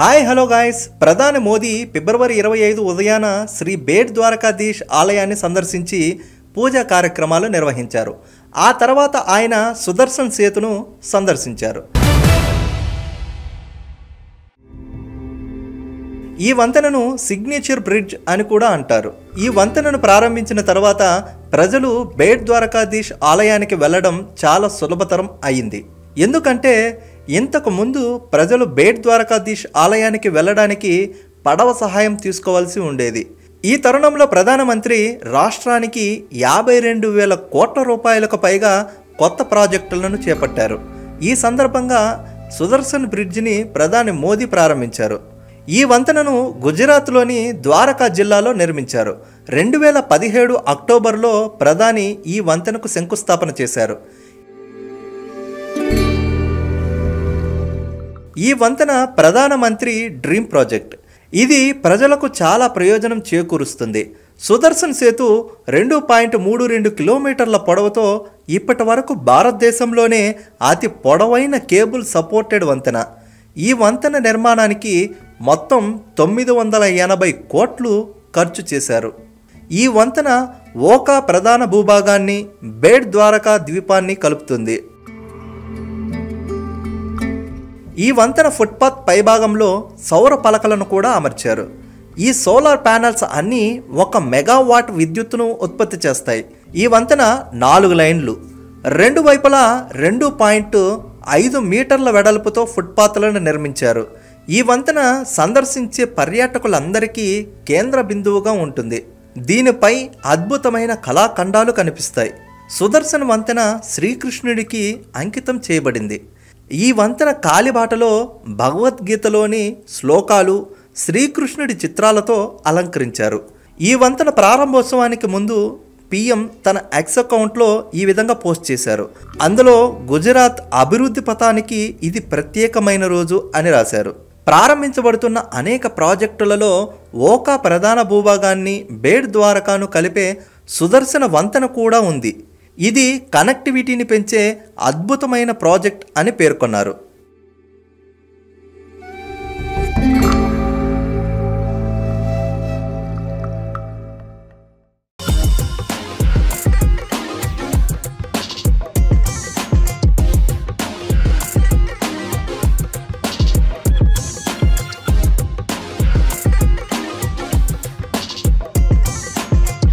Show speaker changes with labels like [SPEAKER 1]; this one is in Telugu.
[SPEAKER 1] హాయ్ హలో గాయ్స్, ప్రధాని మోదీ ఫిబ్రవరి 25 ఉదయాన శ్రీ బేట్ ద్వారకాధీష్ ఆలయాన్ని సందర్శించి పూజా కార్యక్రమాలు నిర్వహించారు. ఆ తర్వాత ఆయన సుదర్శన్ సేతును సందర్శించారు. ఈ వంతెనను సిగ్నేచర్ బ్రిడ్జ్ అని కూడా అంటారు. ఈ వంతెనను ప్రారంభించిన తర్వాత ప్రజలు బేట్ ద్వారకాధీష్ ఆలయానికి వెళ్ళడం చాలా సులభతరం అయింది. ఎందుకంటే ఇంతకు ముందు ప్రజలు బేట్ ద్వారకాధీష్ ఆలయానికి వెళ్ళడానికి పడవ సహాయం తీసుకోవాల్సి ఉండేది. ఈ తరుణంలో ప్రధానమంత్రి రాష్ట్రానికి 52,000 కోట్ల రూపాయలకు పైగా కొత్త ప్రాజెక్టులను చేపట్టారు. ఈ సందర్భంగా సుదర్శన్ బ్రిడ్జిని ప్రధాని మోదీ ప్రారంభించారు. ఈ వంతెనను గుజరాత్లోని ద్వారకా జిల్లాలో నిర్మించారు. 2017 అక్టోబర్లో ప్రధాని ఈ వంతెనకు శంకుస్థాపన చేశారు. ఈ వంతెన ప్రధానమంత్రి డ్రీమ్ ప్రాజెక్ట్. ఇది ప్రజలకు చాలా ప్రయోజనం చేకూరుస్తుంది. సుదర్శన్ సేతు 2.32 కిలోమీటర్ల పొడవుతో ఇప్పటి వరకు భారతదేశంలోనే అతి పొడవైన కేబుల్ సపోర్టెడ్ వంతెన. ఈ వంతెన నిర్మాణానికి మొత్తం 980 కోట్లు ఖర్చు చేశారు. ఈ వంతెన ఓకా ప్రధాన భూభాగాన్ని బేట్ ద్వారకా ద్వీపాన్ని కలుపుతుంది. ఈ వంతెన ఫుట్పాత్ పైభాగంలో సౌర పలకలను కూడా అమర్చారు. ఈ సోలార్ ప్యానెల్స్ అన్నీ 1 మెగావాట్ విద్యుత్తును ఉత్పత్తి చేస్తాయి. ఈ వంతెన 4 లైన్లు, 2 వైపులా 2.5 మీటర్ల వెడల్పుతో ఫుట్పాత్లను నిర్మించారు. ఈ వంతెన సందర్శించే పర్యాటకులందరికీ కేంద్ర బిందువుగా ఉంటుంది. దీనిపై అద్భుతమైన కళాఖండాలు కనిపిస్తాయి. సుదర్శన్ వంతెన శ్రీకృష్ణుడికి అంకితం చేయబడింది. ఈ వంతెన కాలిబాటలో భగవద్గీతలోని శ్లోకాలు, శ్రీకృష్ణుడి చిత్రాలతో అలంకరించారు. ఈ వంతెన ప్రారంభోత్సవానికి ముందు పీఎం తన ఎక్స్ అకౌంట్లో ఈ విధంగా పోస్ట్ చేశారు. అందులో గుజరాత్ అభివృద్ధి పథానికి ఇది ప్రత్యేకమైన రోజు అని రాశారు. ప్రారంభించబడుతున్న అనేక ప్రాజెక్టులలో ఓకా ప్రధాన భూభాగాన్ని బేట్ ద్వారకాను కలిపే సుదర్శన వంతెన కూడా ఉంది. ఇది కనెక్టివిటీని పెంచే అద్భుతమైన ప్రాజెక్ట్ అని పేర్కొన్నారు.